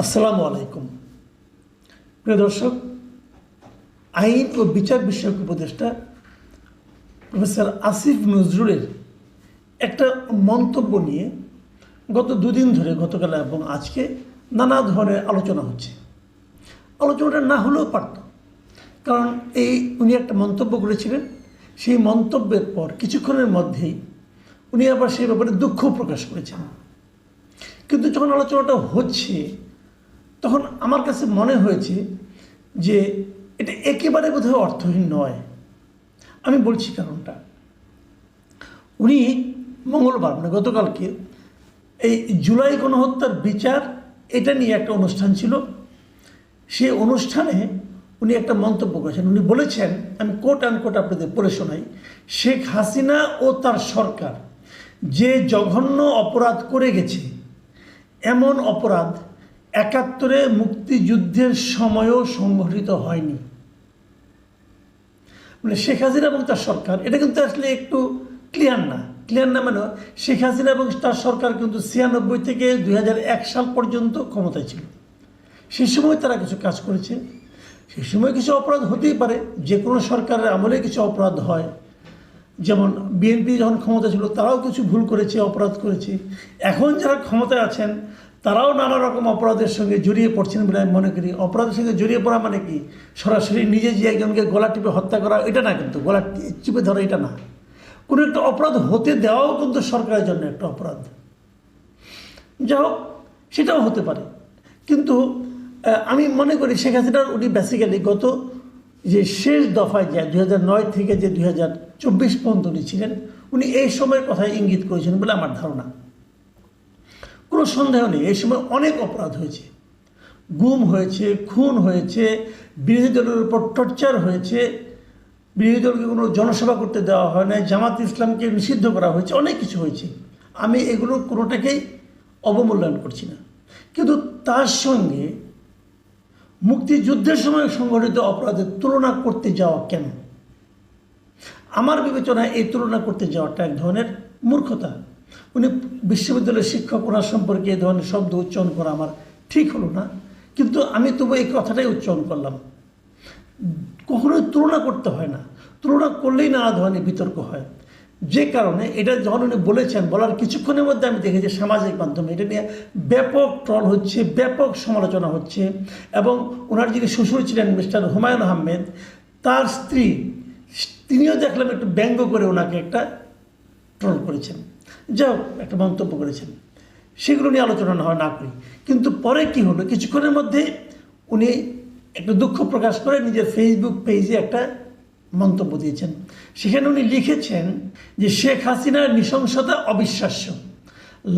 আসসালামু আলাইকুম। প্রিয় দর্শক, আইন ও বিচার বিষয়ক উপদেষ্টা প্রফেসর আসিফ নজরুলের একটা মন্তব্য নিয়ে গত দুদিন ধরে, গতকাল এবং আজকে নানা ধরনের আলোচনা হচ্ছে। আলোচনাটা না হলেও পারত, কারণ উনি একটা মন্তব্য করেছিলেন। সেই মন্তব্যের পর কিছুক্ষণের মধ্যেই উনি আবার সেই ব্যাপারে দুঃখ প্রকাশ করেছেন। কিন্তু যখন আলোচনাটা হচ্ছে তখন আমার কাছে মনে হয়েছে যে এটা একেবারে বোধহয় অর্থহীন নয়। আমি বলছি কারণটা। উনি মঙ্গলবার মানে গতকালকে এই জুলাই গণহত্যার বিচার এটা নিয়ে একটা অনুষ্ঠান ছিল। সেই অনুষ্ঠানে উনি একটা মন্তব্য করেছেন। উনি বলেছেন, আমি কোট আনকোট আপনাদের পড়ে শোনাই, শেখ হাসিনা ও তার সরকার যে জঘন্য অপরাধ করে গেছে, এমন অপরাধ ৭১-এ মুক্তিযুদ্ধের সময়ও সংঘটিত হয়নি। মানে শেখ হাসিনা এবং তার সরকার, এটা কিন্তু আসলে একটু ক্লিয়ার না মানে শেখ হাসিনা এবং তার সরকার কিন্তু ৯৬ থেকে ২০০১ সাল পর্যন্ত ক্ষমতায় ছিল। সেই সময় তারা কিছু কাজ করেছে। সেই সময় কিছু অপরাধ হতেই পারে, যে কোনো সরকারের আমলে কিছু অপরাধ হয়। যেমন বিএনপি যখন ক্ষমতা ছিল তারাও কিছু ভুল করেছে, অপরাধ করেছে। এখন যারা ক্ষমতায় আছেন তারাও নানা রকম অপরাধের সঙ্গে জড়িয়ে পড়ছেন বলে আমি মনে করি। অপরাধের সঙ্গে জড়িয়ে পড়া মানে কি সরাসরি নিজে যে একজনকে গলা টিপে হত্যা করা, এটা না, কিন্তু গলা চিপে ধরা এটা না। কোনো একটা অপরাধ হতে দেওয়াও কিন্তু সরকারের জন্য একটা অপরাধ। যা হোক, সেটাও হতে পারে। কিন্তু আমি মনে করি শেখ হাসিনার উনি বেসিক্যালি গত যে শেষ দফায় যে ২০০৯ থেকে যে ২০২৪ পর্যন্ত উনি ছিলেন, উনি এই সময়ের কথায় ইঙ্গিত করেছেন বলে আমার ধারণা। কোনো সন্দেহ নেই, এই সময় অনেক অপরাধ হয়েছে। গুম হয়েছে, খুন হয়েছে, বিরোধী দলের উপর টর্চার হয়েছে, বিরোধী দলকে কোনো জনসভা করতে দেওয়া হয় না, জামাত ইসলামকে নিষিদ্ধ করা হয়েছে, অনেক কিছু হয়েছে। আমি এগুলো কোনোটাকেই অবমূল্যায়ন করছি না। কিন্তু তার সঙ্গে মুক্তিযুদ্ধের সময় সংঘটিত অপরাধের তুলনা করতে যাওয়া কেন? আমার বিবেচনায় এই তুলনা করতে যাওয়াটা এক ধরনের মূর্খতা। উনি বিশ্ববিদ্যালয়ের শিক্ষক, ওনার সম্পর্কে এই ধরনের শব্দ উচ্চারণ করা আমার ঠিক হলো না, কিন্তু আমি তবু এই কথাটাই উচ্চারণ করলাম। কখনোই তুলনা করতে হয় না, তুলনা করলেই নানা ধরনের বিতর্ক হয়। যে কারণে এটা যখন উনি বলেছেন, বলার কিছুক্ষণের মধ্যে আমি দেখেছি সামাজিক মাধ্যমে এটা নিয়ে ব্যাপক ট্রল হচ্ছে, ব্যাপক সমালোচনা হচ্ছে। এবং ওনার যিনি শ্বশুর ছিলেন মিস্টার হুমায়ুন আহমেদ, তার স্ত্রী, তিনিও দেখলাম একটু ব্যঙ্গ করে ওনাকে একটা ট্রল করেছেন, যাও একটা মন্তব্য করেছেন। সেগুলো নিয়ে আলোচনা না করি। কিন্তু পরে কি হলো, কিছুক্ষণের মধ্যে উনি একটু দুঃখ প্রকাশ করে নিজের ফেসবুক পেজে একটা মন্তব্য দিয়েছেন। সেখানে উনি লিখেছেন যে শেখ হাসিনার নৃশংসতা অবিশ্বাস্য।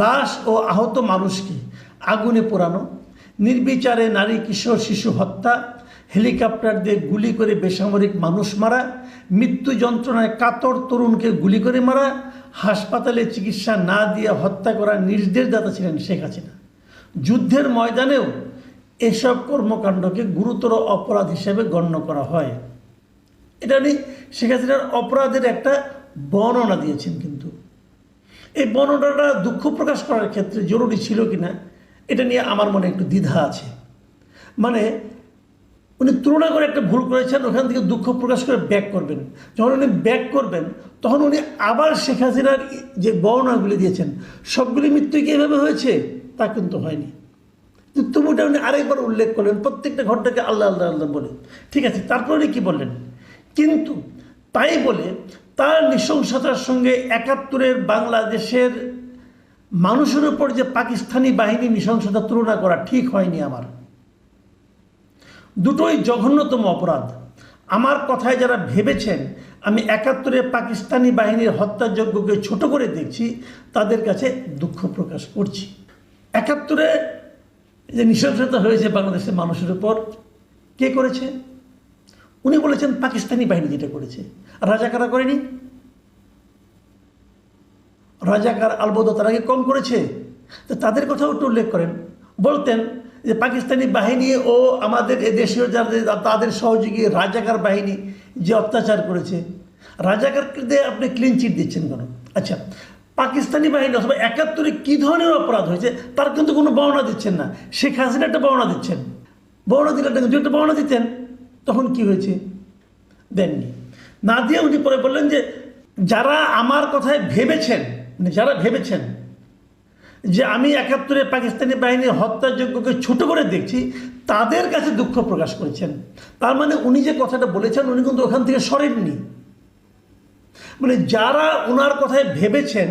লাশ ও আহত মানুষকে আগুনে পোড়ানো, নির্বিচারে নারী, কিশোর, শিশু হত্যা, হেলিকপ্টার দিয়ে গুলি করে বেসামরিক মানুষ মারা, মৃত্যু যন্ত্রণায় কাতর তরুণকে গুলি করে মারা, হাসপাতালে চিকিৎসা না দিয়ে হত্যা করার নির্দেশদাতা ছিলেন শেখ হাসিনা। যুদ্ধের ময়দানেও এসব কর্মকাণ্ডকে গুরুতর অপরাধ হিসেবে গণ্য করা হয়। এটা উনি শেখ হাসিনার অপরাধের একটা বর্ণনা দিয়েছেন। কিন্তু এই বর্ণনাটা দুঃখ প্রকাশ করার ক্ষেত্রে জরুরি ছিল কিনা এটা নিয়ে আমার মনে একটু দ্বিধা আছে। মানে উনি তুলনা করে একটা ভুল করেছেন, ওখান থেকে দুঃখ প্রকাশ করে ব্যাক করবেন। যখন উনি ব্যাক করবেন তখন উনি আবার শেখ হাসিনার যে বর্ণনাগুলি দিয়েছেন সবগুলি মৃত্যু কি এভাবে হয়েছে তা কিন্তু হয়নি। তবুটা উনি আরেকবার উল্লেখ করলেন, প্রত্যেকটা ঘটনাকে আল্লাহ আল্লাহ আল্লাহ বলে। ঠিক আছে, তারপরে উনি কী বললেন? কিন্তু তাই বলে তার নৃশংসতার সঙ্গে ৭১-এর বাংলাদেশের মানুষের উপর যে পাকিস্তানি বাহিনী নৃশংসতা তুলনা করা ঠিক হয়নি। আমার দুটোই জঘন্যতম অপরাধ। আমার কথায় যারা ভেবেছেন আমি ৭১-এ পাকিস্তানি বাহিনীর হত্যাযজ্ঞকে ছোট করে দেখছি, তাদের কাছে দুঃখ প্রকাশ করছি। ৭১-এ যে নৃশংসতা হয়েছে বাংলাদেশের মানুষের উপর, কে করেছে? উনি বলেছেন পাকিস্তানি বাহিনী যেটা করেছে। রাজাকাররা করেনি? রাজাকার আলবদর তারা কি কম করেছে? তো তাদের কথাও একটু উল্লেখ করেন। বলতেন যে পাকিস্তানি বাহিনী ও আমাদের দেশীয় যাদের তাদের সহযোগী রাজাকার বাহিনী যে অত্যাচার করেছে, রাজাকারদের আপনি ক্লিন চিট দিচ্ছেন কেন? আচ্ছা, পাকিস্তানি বাহিনী অথবা ৭১-এ কী ধরনের অপরাধ হয়েছে তার কিন্তু কোনো বর্ণনা দিচ্ছেন না। শেখ হাসিনা একটা বর্ণনা দিচ্ছেন, বর্ণনা দিলেন যদি একটা বর্ণনা দিতেন তখন কি হয়েছে, দেননি। না দিয়ে উনি পরে বললেন যে যারা আমার কথায় ভেবেছেন, যারা ভেবেছেন যে আমি ৭১-এ পাকিস্তানি বাহিনীর হত্যাযজ্ঞকে ছোট করে দেখছি তাদের কাছে দুঃখ প্রকাশ করেছেন। তার মানে উনি যে কথাটা বলেছেন উনি কিন্তু ওখান থেকে সরেননি। মানে যারা ওনার কথায় ভেবেছেন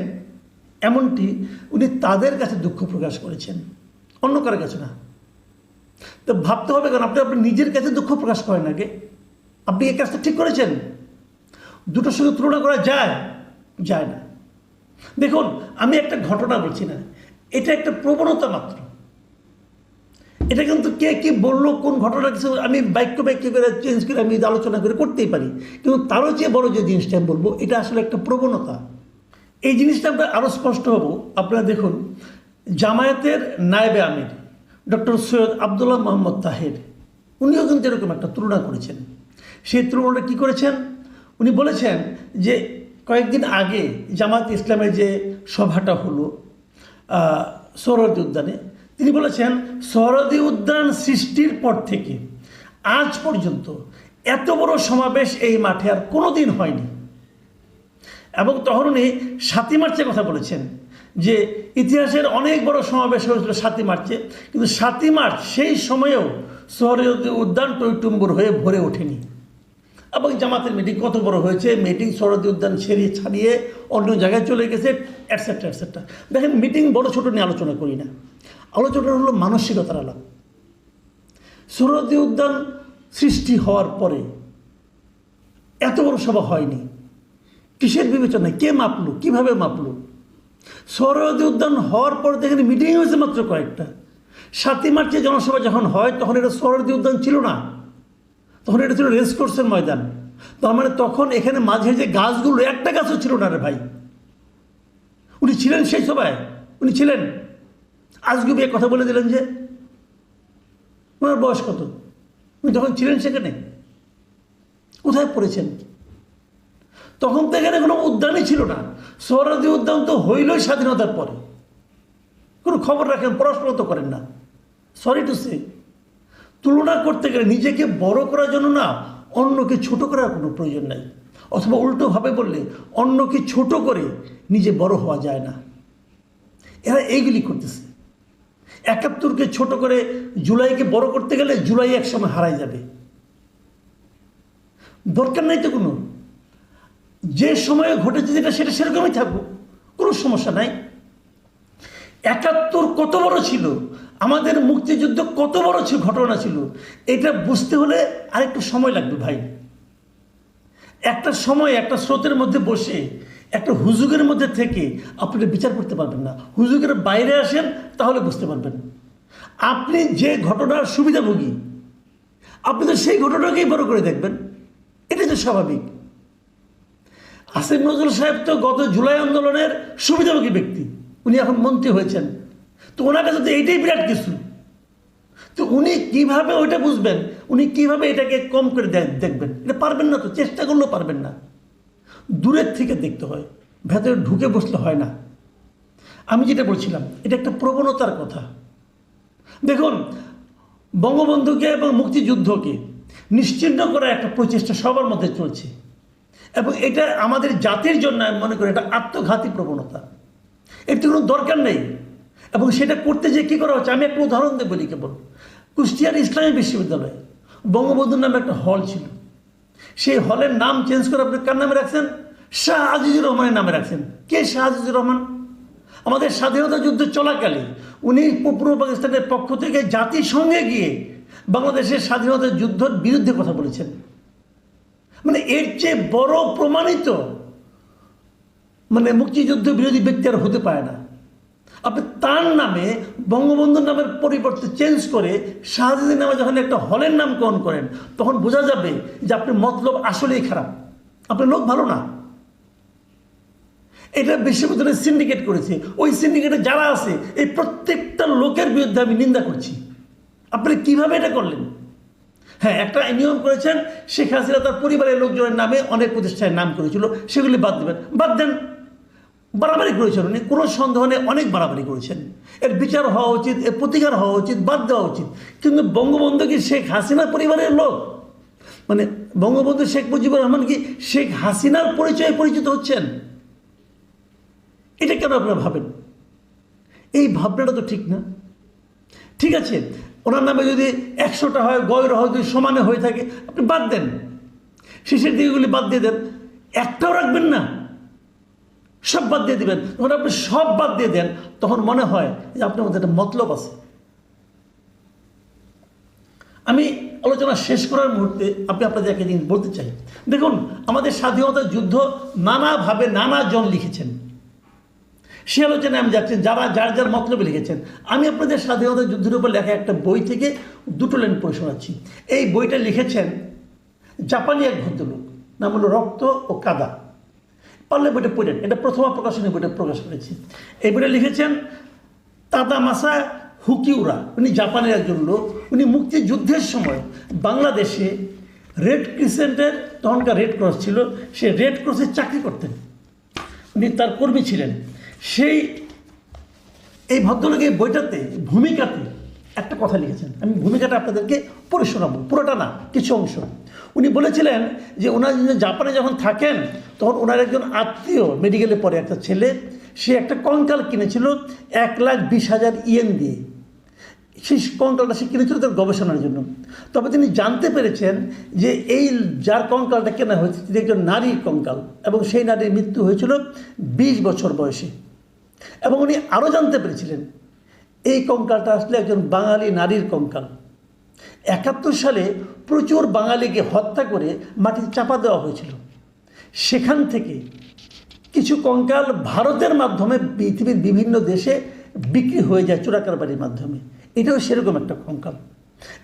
এমনটি উনি তাদের কাছে দুঃখ প্রকাশ করেছেন, অন্য কারোর কাছে না। তো ভাবতে হবে কারণ আপনি নিজের কাছে দুঃখ প্রকাশ করেন আগে, আপনি এই কাজটা ঠিক করেছেন। দুটোর সঙ্গে তুলনা করা যায় যায় না। দেখুন আমি একটা ঘটনা বলছি না, এটা একটা প্রবণতা মাত্র। এটা কিন্তু কে কি বললো কোন ঘটনা কিছু আমি বাক্য করে চেঞ্জ করে আমি আলোচনা করে করতেই পারি, কিন্তু তারও চেয়ে বড় যে জিনিসটা আমি বলবো এটা আসলে একটা প্রবণতা। এই জিনিসটা আমরা আরও স্পষ্ট হব। আপনারা দেখুন জামায়াতের নায়েবে আমির ডক্টর সৈয়দ আবদুল্লাহ মোহাম্মদ তাহের উনিও কিন্তু এরকম একটা তুলনা করেছেন। সেই তুলনাটা কী করেছেন, উনি বলেছেন যে কয়েকদিন আগে জামায়াত ইসলামের যে সভাটা হলো সোহরাওয়ার্দী উদ্যানে, তিনি বলেছেন সোহরাওয়ার্দী উদ্যান সৃষ্টির পর থেকে আজ পর্যন্ত এত বড় সমাবেশ এই মাঠে আর কোনো দিন হয়নি। এবং তখন উনি ৭ই মার্চের কথা বলেছেন যে ইতিহাসের অনেক বড় সমাবেশ হয়েছিল 7ই মার্চে, কিন্তু 7ই মার্চ সেই সময়েও সোহরাওয়ার্দী উদ্যান টইটুম্বুর হয়ে ভরে ওঠেনি। এবং জামাতের মিটিং কত বড় হয়েছে, মিটিং সোহরাওয়ার্দী উদ্যান ছাড়িয়ে অন্য জায়গায় চলে গেছে, অ্যাটসেট্রা অ্যাটসেট্রা। দেখেন মিটিং বড় ছোটো নিয়ে আলোচনা করি না, আলোচনা হলো মানসিকতার আলাপ। সোহরাওয়ার্দী উদ্যান সৃষ্টি হওয়ার পরে এত বড় সভা হয়নি, কিসের বিবেচনায়, কে মাপলো, কীভাবে মাপলো? সোহরাওয়ার্দী উদ্যান হওয়ার পর দেখেন মিটিং হয়েছে মাত্র কয়েকটা। 7ই মার্চে জনসভা যখন হয় তখন এটা সোহরাওয়ার্দী উদ্যান ছিল না, তখন এটা ছিল রেসকোর্সের ময়দান। তার মানে তখন এখানে মাঝে যে গাছগুলো একটা গাছও ছিল না রে ভাই। উনি ছিলেন সেই সভায়, উনি ছিলেন। আজকে বিয়ে কথা বলে দিলেন যে ওনার বয়স কত, উনি তখন ছিলেন সেখানে, কোথায় পড়েছেন? তখন তো এখানে কোনো উদ্যানই ছিল না। সোহরাওয়ার্দী উদ্যান তো হইলই স্বাধীনতার পরে। কোনো খবর রাখেন, পড়াশোনা তো করেন না। সরি টু সে, তুলনা করতে গেলে নিজেকে বড় করার জন্য না অন্যকে ছোট করার কোনো প্রয়োজন নাই, অথবা উল্টোভাবে বললে অন্যকে ছোট করে নিজে বড় হওয়া যায় না। এরা এইগুলি করতেছে। ৭১-কে ছোট করে জুলাইকে বড় করতে গেলে জুলাই একসময় হারাই যাবে। দরকার নাই তো কোনো, যে সময়ে ঘটেছে যেটা সেটা সেরকমই থাকুক, কোনো সমস্যা নাই। ৭১ কত বড় ছিল, আমাদের মুক্তিযুদ্ধ কত বড় ছিল, ঘটনা ছিল, এটা বুঝতে হলে আরেকটু সময় লাগবে ভাই। একটা সময় একটা স্রোতের মধ্যে বসে একটা হুজুগের মধ্যে থেকে আপনি বিচার করতে পারবেন না। হুজুগের বাইরে আসেন তাহলে বুঝতে পারবেন। আপনি যে ঘটনার সুবিধাভোগী আপনি তো সেই ঘটনাকেই বড় করে দেখবেন, এটা তো স্বাভাবিক। আসিফ নজরুল সাহেব তো গত জুলাই আন্দোলনের সুবিধাভোগী ব্যক্তি, উনি এখন মন্ত্রী হয়েছেন, তো ওনার কাছে তো এইটাই বিরাট কিছু। তো উনি কিভাবে ওইটা বুঝবেন, উনি কিভাবে এটাকে কম করে দেখবেন? এটা পারবেন না, তো চেষ্টা করলেও পারবেন না। দূরের থেকে দেখতে হয়, ভেতরে ঢুকে বসলে হয় না। আমি যেটা বলছিলাম এটা একটা প্রবণতার কথা। দেখুন বঙ্গবন্ধুকে এবং মুক্তিযুদ্ধকে নিশ্চিহ্ন করার একটা প্রচেষ্টা সবার মধ্যে চলছে, এবং এটা আমাদের জাতির জন্য আমি মনে করি এটা আত্মঘাতী প্রবণতা, এর তো কোনো দরকার নেই। এবং সেটা করতে যে কী করা হচ্ছে, আমি একটা উদাহরণ দিয়ে বলি কেবল। কুষ্টিয়ার ইসলামী বিশ্ববিদ্যালয়ে বঙ্গবন্ধুর নামে একটা হল ছিল, সেই হলের নাম চেঞ্জ করে আপনি কার নামে রাখছেন? শাহ আজিজুর রহমানের নামে রাখছেন। কে শাহ আজিজুর রহমান? আমাদের স্বাধীনতা যুদ্ধ চলাকালে উনি পূর্ব পাকিস্তানের পক্ষ থেকে জাতিসংঘে গিয়ে বাংলাদেশের স্বাধীনতা যুদ্ধের বিরুদ্ধে কথা বলেছেন। মানে এর চেয়ে বড় প্রমাণিত মুক্তিযুদ্ধ বিরোধী ব্যক্তি আর হতে পারে না। আপনি তার নামে বঙ্গবন্ধুর নামের পরিবর্তে চেঞ্জ করে শাহজাদির নামে যখন একটা হলের নামকরণ করেন তখন বোঝা যাবে যে আপনি মতলব আসলেই খারাপ, আপনার লোক ভালো না। এটা বিশ্ববিদ্যালয় সিন্ডিকেট করেছে, ওই সিন্ডিকেটে যারা আছে এই প্রত্যেকটা লোকের বিরুদ্ধে আমি নিন্দা করছি। আপনি কিভাবে এটা করলেন? হ্যাঁ, একটা নিয়ম করেছেন, শেখ হাসিনা তার পরিবারের লোকজনের নামে অনেক প্রতিষ্ঠানের নাম করেছিল, সেগুলি বাদ দেবেন, বাদ দেন। বাড়াবাড়ি করেছেন উনি, কোনো সন্দেহ নেই, অনেক বাড়াবাড়ি করেছেন। এর বিচার হওয়া উচিত, এর প্রতিকার হওয়া উচিত, বাদ দেওয়া উচিত। কিন্তু বঙ্গবন্ধু কি শেখ হাসিনা পরিবারের লোক? মানে বঙ্গবন্ধু শেখ মুজিবুর রহমান কি শেখ হাসিনার পরিচয়ে পরিচিত হচ্ছেন? এটা কেন আপনারা ভাবেন? এই ভাবনাটা তো ঠিক না। ঠিক আছে, ওনার নামে যদি 100টা হয়, গয়রা হয়, যদি সমানে হয়ে থাকে, আপনি বাদ দেন, শেষের দিকগুলি বাদ দিয়ে দেন, একটাও রাখবেন না, সব বাদ দিয়ে দিবেন। যখন আপনি সব বাদ দিয়ে দেন তখন মনে হয় যে আপনার মধ্যে একটা মতলব আছে। আমি আলোচনা শেষ করার মুহূর্তে আমি আপনাদের একটা জিনিস বলতে চাই। দেখুন, আমাদের স্বাধীনতা যুদ্ধ নানাভাবে নানাজন লিখেছেন, সে আলোচনায় আমি যাচ্ছি, যারা যার যার মতলবে লিখেছেন। আমি আপনাদের স্বাধীনতা যুদ্ধের উপর লেখা একটা বই থেকে 2টো লাইন পড়ে শোনাচ্ছি। এই বইটা লিখেছেন জাপানি এক ভদ্রলোক, নাম হলো রক্ত ও কাদা। পারলে বইটা পড়েন, এটা প্রথমা প্রকাশনী বইটা প্রকাশ করেছি। এই বইটা লিখেছেন তাদামাসা হুকিউরা। উনি জাপানের একজন লোক। উনি মুক্তিযুদ্ধের সময় বাংলাদেশে রেড ক্রিসেন্টের, তখনকার রেড ক্রস ছিল, সে রেড ক্রসে চাকরি করতেন, উনি তার কর্মী ছিলেন। এই ভদ্রলোক এই বইটাতে ভূমিকাতে একটা কথা লিখেছেন, আমি ভূমিকাটা আপনাদেরকে পড়ে শোনাবো, পুরোটা না, কিছু অংশ। উনি বলেছিলেন যে ওনার জাপানে যখন থাকেন তখন ওনার একজন আত্মীয় মেডিকেলে পড়ে একটা ছেলে, সে একটা কঙ্কাল কিনেছিল 1,20,000 ইয়েন দিয়ে। সেই কঙ্কালটা সে কিনেছিল তার গবেষণার জন্য। তবে তিনি জানতে পেরেছেন যে এই যার কঙ্কালটা কেনা হয়েছে তিনি একজন নারীর কঙ্কাল, এবং সেই নারীর মৃত্যু হয়েছিল 20 বছর বয়সে। এবং উনি আরও জানতে পেরেছিলেন এই কঙ্কালটা আসলে একজন বাঙালি নারীর কঙ্কাল। 71 সালে প্রচুর বাঙালিকে হত্যা করে মাটিতে চাপা দেওয়া হয়েছিল। সেখান থেকে কিছু কঙ্কাল ভারতের মাধ্যমে পৃথিবীর বিভিন্ন দেশে বিক্রি হয়ে যায় চোরাকারবারির মাধ্যমে। এটাও সেরকম একটা কঙ্কাল।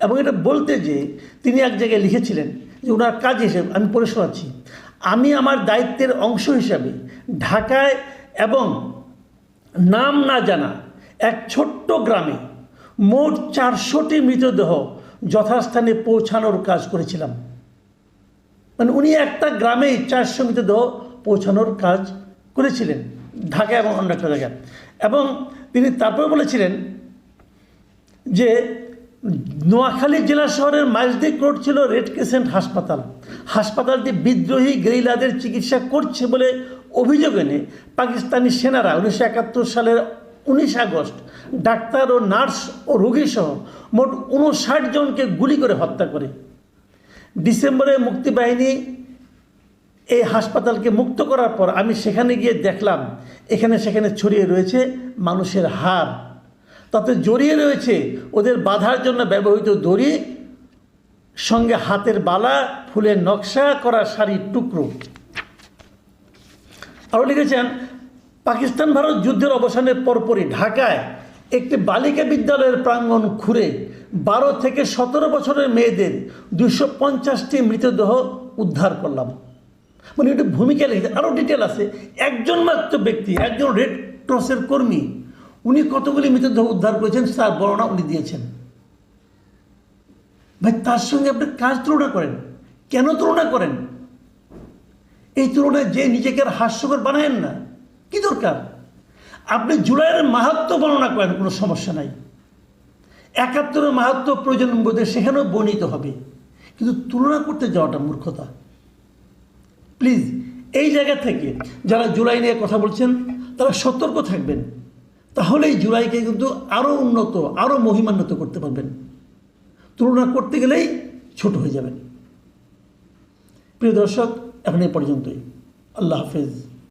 এবং এটা বলতে যে তিনি এক জায়গায় লিখেছিলেন যে ওনার কাজ হিসেবে, আমি পড়ে শোনাচ্ছি, আমি আমার দায়িত্বের অংশ হিসাবে ঢাকায় এবং নাম না জানা এক ছোট্ট গ্রামে মোট 400টি মৃতদেহ যথাস্থানে পৌঁছানোর কাজ করেছিলাম। মানে উনি একটা গ্রামেই 400 মৃতদেহ পৌঁছানোর কাজ করেছিলেন, ঢাকা এবং অন্য একটা জায়গায়। এবং তিনি তারপরে বলেছিলেন যে নোয়াখালী জেলা শহরের মাইজদিক রোড ছিল রেড ক্রিসেন্ট হাসপাতাল। হাসপাতালটি বিদ্রোহী গেরিলাদের চিকিৎসা করছে বলে অভিযোগ এনে পাকিস্তানি সেনারা 1971 সালের 19 আগস্ট ডাক্তার ও নার্স ও রোগীসহ মোট 59 জনকে গুলি করে হত্যা করে। ডিসেম্বরে মুক্তিবাহিনী এই হাসপাতালকে মুক্ত করার পর আমি সেখানে গিয়ে দেখলাম এখানে সেখানে ছড়িয়ে রয়েছে মানুষের হাড়, তাতে জড়িয়ে রয়েছে ওদের বাঁধার জন্য ব্যবহৃত দড়ি, সঙ্গে হাতের বালা, ফুলের নকশা করা শাড়ির টুকরো। আরও লিখেছেন পাকিস্তান ভারত যুদ্ধের অবসানের পরপরই ঢাকায় একটি বালিকা বিদ্যালয়ের প্রাঙ্গণ খুঁড়ে 12 থেকে 17 বছরের মেয়েদের 250টি মৃতদেহ উদ্ধার করলাম। মানে এটা ভূমিকা লিখেছে, আরও ডিটেল আছে। একজন মাত্র ব্যক্তি, একজন রেড ক্রসের কর্মী, উনি কতগুলি মৃতদেহ উদ্ধার করেছেন তার বর্ণনা উনি দিয়েছেন। ভাই, তার সঙ্গে আপনি কাজ তুলনা করেন, কেন তুলনা করেন? এই তুলনায় যে নিজেকে আর হাস্যকর বানায়েন না, কি দরকার? আপনি জুলাইয়ের মাহাত্ম্য বর্ণনা করেন, কোনো সমস্যা নাই। 71-এর মাহাত্ম্য প্রয়োজন বোধে সেখানেও বর্ণিত হবে, কিন্তু তুলনা করতে যাওয়াটা মূর্খতা। প্লিজ এই জায়গা থেকে যারা জুলাই নিয়ে কথা বলছেন তারা সতর্ক থাকবেন, তাহলে এই জুলাইকে কিন্তু আরও উন্নত, আরও মহিমান্বিত করতে পারবেন। তুলনা করতে গেলেই ছোট হয়ে যাবেন। প্রিয় দর্শক, এখন এই পর্যন্তই। আল্লাহ হাফেজ।